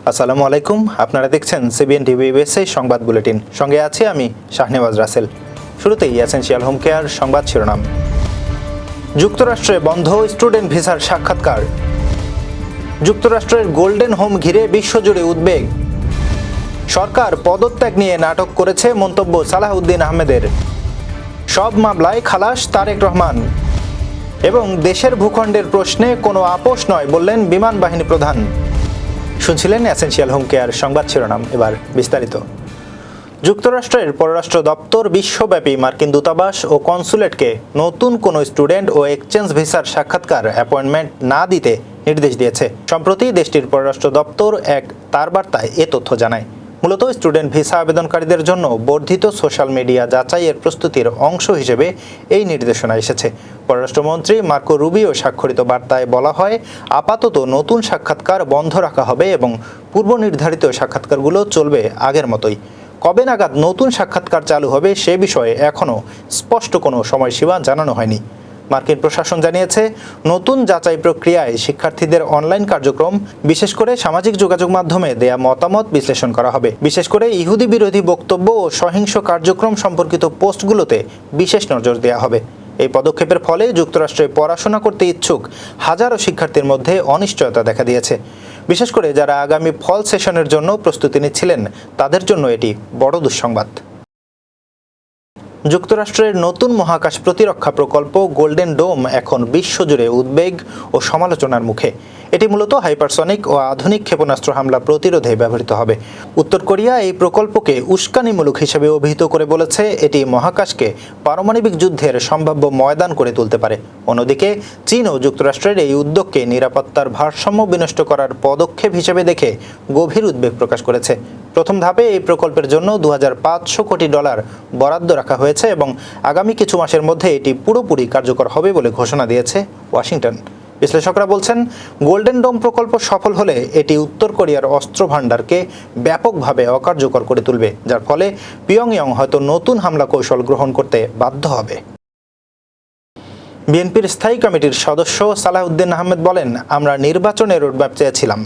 আসসালামু আলাইকুম, আপনারা দেখছেন সিবিএন টিভি ইউএসএ সংবাদ বুলেটিন। সঙ্গে আছি আমি শাহনেওয়াজ রাসেল। শুরুতেই এসেনশিয়াল হোম কেয়ার সংবাদ শিরোনাম। যুক্তরাষ্ট্রে বন্ধ স্টুডেন্ট ভিসার সাক্ষাৎকার। যুক্তরাষ্ট্রের গোল্ডেন হোম ঘিরে বিশ্বজুড়ে উদ্বেগ। সরকার পদত্যাগ নিয়ে নাটক করেছে মন্তব্য সালাহউদ্দিন আহমেদের। সব মামলায় খালাস তারেক রহমান। এবং দেশের ভূখণ্ডের প্রশ্নে কোনো আপোষ নয় বললেন বিমান বাহিনী প্রধান। শুনছিলেন এসেনশিয়াল হোম কেয়ার সংবাদ শিরোনাম। এবার বিস্তারিত। যুক্তরাষ্ট্রের পররাষ্ট্র দপ্তর বিশ্বব্যাপী মার্কিন দূতাবাস ও কনসুলেটকে নতুন কোনো স্টুডেন্ট ও এক্সচেঞ্জ ভিসার সাক্ষাৎকার অ্যাপয়েন্টমেন্ট না দিতে নির্দেশ দিয়েছে। সম্প্রতি দেশটির পররাষ্ট্র দপ্তর এক তার বার্তায় এ তথ্য জানায়। মূলত স্টুডেন্ট ভিসা আবেদনকারীদের জন্য বর্ধিত সোশ্যাল মিডিয়া যাচাইয়ের প্রস্তুতির অংশ হিসেবে এই নির্দেশনা এসেছে। পররাষ্ট্রমন্ত্রী মার্কো রুবিও স্বাক্ষরিত বার্তায় বলা হয়, আপাতত নতুন সাক্ষাৎকার বন্ধ রাখা হবে এবং পূর্ব নির্ধারিত সাক্ষাৎকারগুলো চলবে আগের মতোই। কবে নাগাদ নতুন সাক্ষাৎকার চালু হবে সে বিষয়ে এখনও স্পষ্ট কোনো সময়সীমা জানানো হয়নি। মার্কিন প্রশাসন জানিয়েছে, নতুন যাচাই প্রক্রিয়ায় শিক্ষার্থীদের অনলাইন কার্যক্রম, বিশেষ করে সামাজিক যোগাযোগ মাধ্যমে দেয়া মতামত বিশ্লেষণ করা হবে। বিশেষ করে ইহুদি বিরোধী বক্তব্য ও সহিংস কার্যক্রম সম্পর্কিত পোস্টগুলোতে বিশেষ নজর দেওয়া হবে। এই পদক্ষেপের ফলে যুক্তরাষ্ট্রে পড়াশোনা করতে ইচ্ছুক হাজারো শিক্ষার্থীর মধ্যে অনিশ্চয়তা দেখা দিয়েছে। বিশেষ করে যারা আগামী ফল সেশনের জন্য প্রস্তুতি নিচ্ছিলেন তাদের জন্য এটি বড় দুঃসংবাদ। যুক্তরাষ্ট্রের নতুন মহাকাশ প্রতিরক্ষা প্রকল্প গোল্ডেন ডোম এখন বিশ্বজুড়ে উদ্বেগ ও সমালোচনার মুখে। এটি মূলত হাইপারসনিক ও আধুনিক ক্ষেপণাস্ত্র হামলা প্রতিরোধে ব্যবহৃত হবে। উত্তর কোরিয়া এই প্রকল্পকে উস্কানিমূলক হিসেবে অভিহিত করে বলেছে, এটি মহাকাশকে পারমাণবিক যুদ্ধের সম্ভাব্য ময়দান করে তুলতে পারে। অন্যদিকে চীন ও যুক্তরাষ্ট্রের এই উদ্যোগকে নিরাপত্তার ভারসাম্য বিনষ্ট করার পদক্ষেপ হিসেবে দেখে গভীর উদ্বেগ প্রকাশ করেছে। প্রথম ধাপে এই প্রকল্পের জন্য $2500 কোটি বরাদ্দ রাখা হয়েছে এবং আগামী কিছু মাসের মধ্যে এটি পুরোপুরি কার্যকর হবে বলে ঘোষণা দিয়েছে ওয়াশিংটন। বিশ্লেষকরা বলছেন, গোল্ডেন ডোম প্রকল্প সফল হলে এটি উত্তর কোরিয়ার অস্ত্র ভাণ্ডারকে ব্যাপকভাবে অকার্যকর করে তুলবে, যার ফলে পিয়ংইয়ং হয়তো নতুন হামলা কৌশল গ্রহণ করতে বাধ্য হবে। বিএনপির স্থায়ী কমিটির সদস্য সালাহউদ্দিন আহমেদ বলেন, আমরা নির্বাচনের রোডম্যাপ চেয়েছিলাম,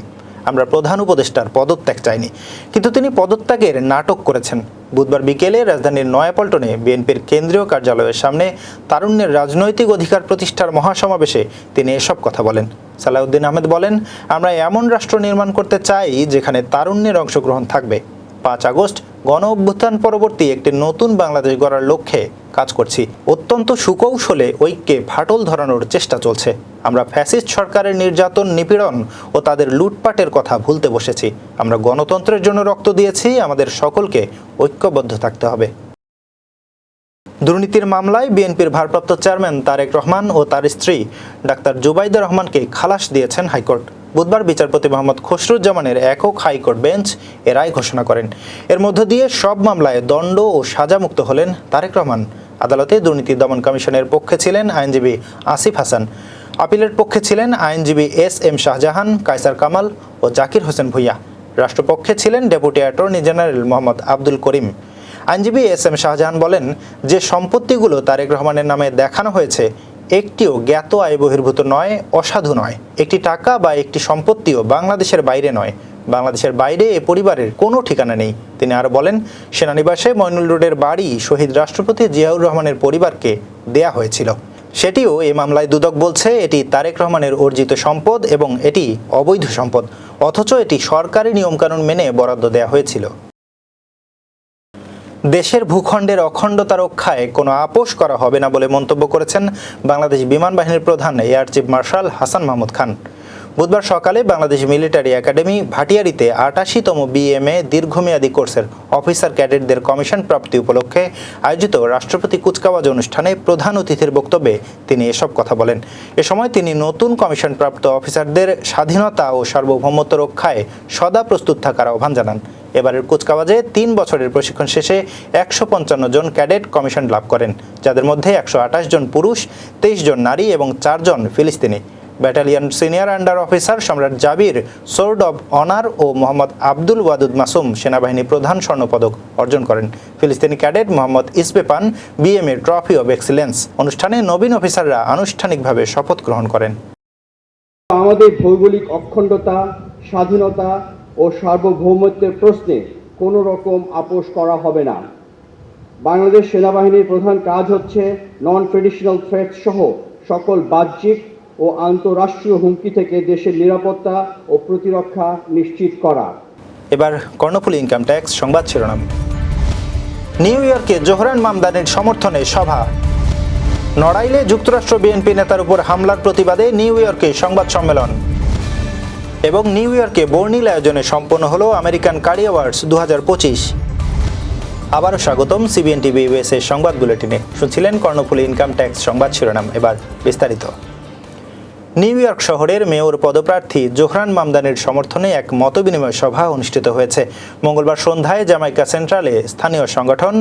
আমরা প্রধান উপদেষ্টার পদত্যাগ চাইনি, কিন্তু তিনি পদত্যাগের নাটক করেছেন। বুধবার বিকেলে রাজধানীর নয়াপল্টনে বিএনপির কেন্দ্রীয় কার্যালয়ের সামনে তারুণ্যের রাজনৈতিক অধিকার প্রতিষ্ঠার মহাসমাবেশে তিনি এসব কথা বলেন। সালাহউদ্দিন আহমেদ বলেন, আমরা এমন রাষ্ট্র নির্মাণ করতে চাই যেখানে তারুণ্যের অংশগ্রহণ থাকবে। 5 আগস্ট গণ অভ্যুত্থান পরবর্তী একটি নতুন বাংলাদেশ গড়ার লক্ষ্যে কাজ করছি। অত্যন্ত সুকৌশলে ঐক্যে ফাটল ধরানোর চেষ্টা চলছে। আমরা ফ্যাসিস্ট সরকারের নির্যাতন, নিপীড়ন ও তাদের লুটপাটের কথা ভুলতে বসেছি। আমরা গণতন্ত্রের জন্য রক্ত দিয়েছি, আমাদের সকলকে ঐক্যবদ্ধ থাকতে হবে। দুর্নীতির মামলায় বিএনপির ভারপ্রাপ্ত চেয়ারম্যান তারেক রহমান ও তার স্ত্রী ডাক্তার জুবাইদা রহমানকে খালাস দিয়েছেন হাইকোর্ট। বুধবার বিচারপতি মোহাম্মদ খসরুজ্জামানের একক হাইকোর্ট বেঞ্চ এ রায় ঘোষণা করেন। এর মধ্য দিয়ে সব মামলায় দণ্ড ও সাজামুক্ত হলেন তারেক রহমান। আদালতে দুর্নীতি দমন কমিশনের পক্ষে ছিলেন আইনজীবী আসিফ হাসান, আপিলের পক্ষে ছিলেন আইনজীবী এস.এম. শাহজাহান, কায়সার কামাল ও জাকির হোসেন ভূঁইয়া। রাষ্ট্রপক্ষে ছিলেন deputy attorney general Mohammad Abdul Karim. আইনজীবী এস.এম. শাহজাহান বলেন, যে সম্পত্তিগুলো তারেক রহমানের নামে দেখানো হয়েছে একটিও জ্ঞাত আয় বহির্ভূত নয়, অসাধু নয়। একটি টাকা বা একটি সম্পত্তিও বাংলাদেশের বাইরে নয়। বাংলাদেশের বাইরে এ পরিবারের কোনো ঠিকানা নেই। তিনি আরও বলেন, সেনানিবাসে মইনুল রোডের বাড়ি শহীদ রাষ্ট্রপতি জিয়াউর রহমানের পরিবারকে দেয়া হয়েছিল। সেটিও এ মামলায় দুদক বলছে এটি তারেক রহমানের অর্জিত সম্পদ এবং এটি অবৈধ সম্পদ, অথচ এটি সরকারি নিয়মকানুন মেনে বরাদ্দ দেয়া হয়েছিল। দেশের ভূখণ্ডের অখণ্ডতা রক্ষায় কোনো আপোষ করা হবে না বলে মন্তব্য করেছেন বাংলাদেশ বিমান বাহিনীর প্রধান air chief marshal Hasan Mahmud Khan. বুধবার সকালে বাংলাদেশ মিলিটারি একাডেমি ভাটিয়ারীতে 88তম বিএমএ দীর্ঘমেয়াদী কোর্সের অফিসার ক্যাডেটদের কমিশন প্রাপ্তি উপলক্ষে আয়োজিত রাষ্ট্রপতি কুচকাওয়াজ অনুষ্ঠানে প্রধান অতিথির বক্তব্যে তিনি এসব কথা বলেন। এ সময় তিনি নতুন কমিশনপ্রাপ্ত অফিসারদের স্বাধীনতা ও সার্বভৌমত্ব রক্ষায় সদা প্রস্তুত থাকার আহ্বান জানান। এবারের কুচকাওয়াজে 3 বছরের প্রশিক্ষণ শেষে 155 জন ক্যাডেট কমিশন লাভ করেন, যাদের মধ্যে 128 জন পুরুষ, 23 জন নারী এবং 4 জন ফিলিস্তিনি। ব্যাটালিয়ন সিনিয়র আন্ডার অফিসার সম্রাট জাবির সোর্ড অব অনার ও মোহাম্মদ আব্দুল ওয়াদুদ মাসুম সেনাবাহিনী প্রধান স্বর্ণপদক অর্জন করেন। ফিলিস্তিনি ক্যাডেট মোহাম্মদ ইসবে পান বিএমএ ট্রফি অব এক্সিলেন্স। অনুষ্ঠানে নবীন অফিসাররা আনুষ্ঠানিকভাবে শপথ গ্রহণ করেন। আমাদের ভৌগোলিক অখণ্ডতা, স্বাধীনতা ও সার্বভৌমত্বের প্রশ্নে কোনো রকম আপোষ করা হবে না। বাংলাদেশ সেনাবাহিনীর প্রধান কাজ হচ্ছে নন ট্রেডিশনাল থ্রেট সহ সকল বাহ্যিক ও আন্তঃরাষ্ট্রীয় হুমকি থেকে দেশের নিরাপত্তা ও প্রতিরক্ষা নিশ্চিত করা। এবার কর্ণফুলী ইনকাম ট্যাক্স সংবাদ শিরোনাম। নিউ ইয়র্কে জোহরান মামদানির সমর্থনে সভা। নড়াইলে যুক্তরাষ্ট্র বিএনপি নেতার উপর হামলার প্রতিবাদে নিউ ইয়র্কে সংবাদ সম্মেলন। এবং নিউ ইয়র্কে বর্ণিল আয়োজনে সম্পন্ন হলো আমেরিকান কারি অ্যাওয়ার্ডস 2025। আবারও স্বাগতম সিবিএন টিভি ইউএসএ সংবাদ বুলেটিনে। শুনছিলেন কর্ণফুলী ইনকাম ট্যাক্স সংবাদ শিরোনাম। এবার বিস্তারিত। নিউ ইয়র্ক শহরের মেয়র পদপ্রার্থী জোহরান মামদানির সমর্থনে এক মতবিনিময় সভা অনুষ্ঠিত হয়েছে। মঙ্গলবার সন্ধ্যায় জামাইকা সেন্ট্রালে স্থানীয় সংগঠন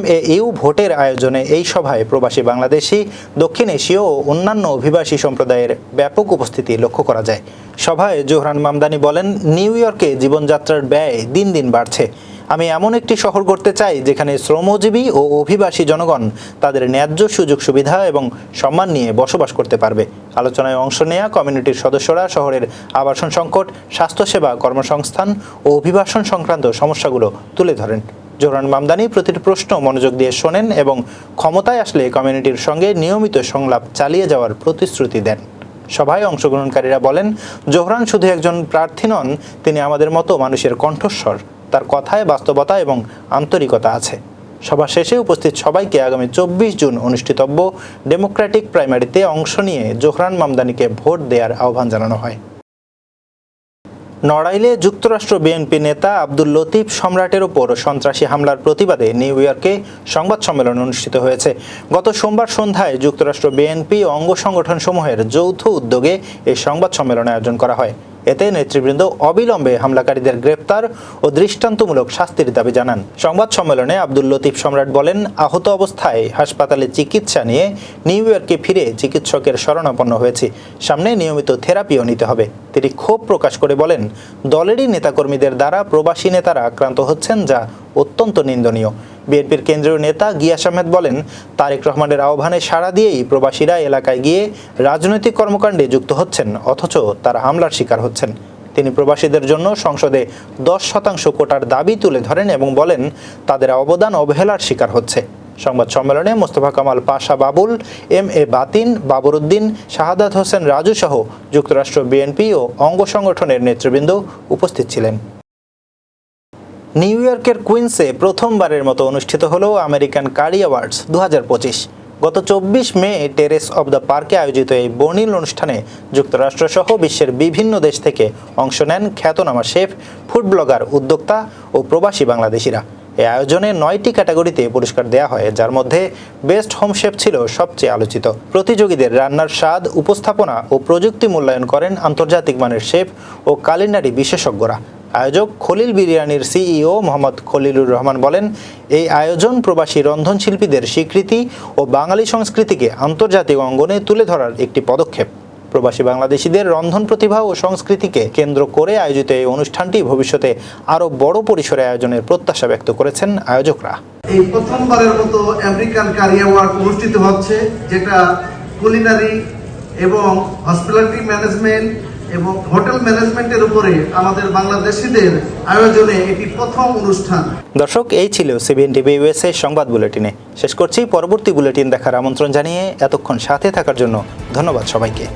MAU ভোটের আয়োজনে এই সভায় প্রবাসী বাংলাদেশি, দক্ষিণ এশীয় ও অন্যান্য অভিবাসী সম্প্রদায়ের ব্যাপক উপস্থিতি লক্ষ্য করা যায়। সভায় জোহরান মামদানি বলেন, নিউ ইয়র্কে জীবনযাত্রার ব্যয় দিন দিন বাড়ছে। আমি এমন একটি শহর করতে চাই যেখানে শ্রমজীবী ও অভিবাসী জনগণ তাদের ন্যায্য সুযোগ সুবিধা এবং সম্মান নিয়ে বসবাস করতে পারবে। আলোচনায় অংশ নেয়া কমিউনিটির সদস্যরা শহরের আবাসন সংকট, স্বাস্থ্যসেবা, কর্মসংস্থান ও অভিবাসন সংক্রান্ত সমস্যাগুলো তুলে ধরেন। জোহরান মামদানি প্রতিটি প্রশ্ন মনোযোগ দিয়ে শোনেন এবং ক্ষমতায় আসলে কমিউনিটির সঙ্গে নিয়মিত সংলাপ চালিয়ে যাওয়ার প্রতিশ্রুতি দেন। সভায় অংশগ্রহণকারীরা বলেন, জোহরান শুধু একজন প্রার্থী নন, তিনি আমাদের মতো মানুষের কণ্ঠস্বর। তার কথায় বাস্তবতা এবং আন্তরিকতা আছে। সভা শেষে উপস্থিত সবাইকে আগামী 24 জুন অনুষ্ঠিতব্য ডেমোক্রেটিক প্রাইমারিতে অংশ নিয়ে জোহরান মামদানিকে ভোট দেওয়ার আহ্বান জানানো হয়। নড়াইলে যুক্তরাষ্ট্র বিএনপি নেতা আব্দুল লতিফ সম্রাটের ওপর সন্ত্রাসী হামলার প্রতিবাদে নিউ ইয়র্কে সংবাদ সম্মেলন অনুষ্ঠিত হয়েছে। গত সোমবার সন্ধ্যায় যুক্তরাষ্ট্র বিএনপি ও অঙ্গ সংগঠন সমূহের যৌথ উদ্যোগে এই সংবাদ সম্মেলন আয়োজন করা হয়। এতে নেতৃবৃন্দ অবিলম্বে হামলাকারীদের গ্রেপ্তার ও দৃষ্টান্তমূলক শাস্তির দাবি জানান। সংবাদ সম্মেলনে আব্দুল লতিফ সম্রাট বলেন, আহত অবস্থায় হাসপাতালে চিকিৎসা নিয়ে নিউ ইয়র্কে ফিরে চিকিৎসকের শরণাপন্ন হয়েছি। সামনে নিয়মিত থেরাপিও নিতে হবে। তিনি ক্ষোভ প্রকাশ করে বলেন, দলেরই নেতাকর্মীদের দ্বারা প্রবাসী নেতারা আক্রান্ত হচ্ছেন, যা অত্যন্ত নিন্দনীয়। বিএনপির কেন্দ্রীয় নেতা গিয়াস আহমেদ বলেন, তারেক রহমানের আহ্বানে সাড়া দিয়েই প্রবাসীরা এলাকায় গিয়ে রাজনৈতিক কর্মকাণ্ডে যুক্ত হচ্ছেন, অথচ তারা হামলার শিকার হচ্ছেন। তিনি প্রবাসীদের জন্য সংসদে 10% কোটার দাবি তুলে ধরেন এবং বলেন, তাদের অবদান অবহেলার শিকার হচ্ছে। সংবাদ সম্মেলনে মোস্তফা কামাল পাশা বাবুল, MA বাতিন, বাবর উদ্দিন, শাহাদাত হোসেন রাজু সহ যুক্তরাষ্ট্র বিএনপি ও অঙ্গ সংগঠনের নেতৃবৃন্দ উপস্থিত ছিলেন। নিউ ইয়র্কের কুইন্সে প্রথমবারের মতো অনুষ্ঠিত হলো আমেরিকান কারি অ্যাওয়ার্ডস 2025। গত 24 মে টেরেস অব দ্য পার্কে আয়োজিত এই বর্ণিল অনুষ্ঠানে যুক্তরাষ্ট্রসহ বিশ্বের বিভিন্ন দেশ থেকে অংশ নেন খ্যাতনামা শেফ, ফুড ব্লগার, উদ্যোক্তা ও প্রবাসী বাংলাদেশিরা। এই আয়োজনে 9টি ক্যাটাগরিতে পুরস্কার দেওয়া হয়, যার মধ্যে বেস্ট হোম শেফ ছিল সবচেয়ে আলোচিত। প্রতিযোগীদের রান্নার স্বাদ, উপস্থাপনা ও প্রযুক্তি মূল্যায়ন করেন আন্তর্জাতিক মানের শেফ ও কালিনারি বিশেষজ্ঞরা। আয়োজক খলিল বিরিয়ানির CEO মোহাম্মদ খলিলুর রহমান বলেন, এই আয়োজন প্রবাসী রন্ধনশিল্পীদের স্বীকৃতি ও বাঙালি সংস্কৃতিকে আন্তর্জাতিক অঙ্গনে তুলে ধরার একটি পদক্ষেপ। প্রবাসী বাংলাদেশিদের রন্ধন প্রতিভা ও সংস্কৃতিকে কেন্দ্র করে আয়োজিত এই অনুষ্ঠানটি ভবিষ্যতে আরও বড় পরিসরে আয়োজনের প্রত্যাশা ব্যক্ত করেছেন আয়োজকরা। এই প্রথমবারের মতো আমেরিকান কারি অ্যাওয়ার্ড অনুষ্ঠিত হচ্ছে, যেটা কুলিনারি এবং হসপিটালিটি ম্যানেজমেন্ট এবং হোটেল ম্যানেজমেন্টের উপরে আমাদের বাংলাদেশিদের আয়োজনে এটি প্রথম অনুষ্ঠান। দর্শক, এই ছিল সিবিএন টিভি ইউএসএ সংবাদ বুলেটিনে। শেষ করছি। পরবর্তী বুলেটিন দেখার আমন্ত্রণ জানিয়ে এতক্ষণ সাথে থাকার জন্য ধন্যবাদ সবাইকে।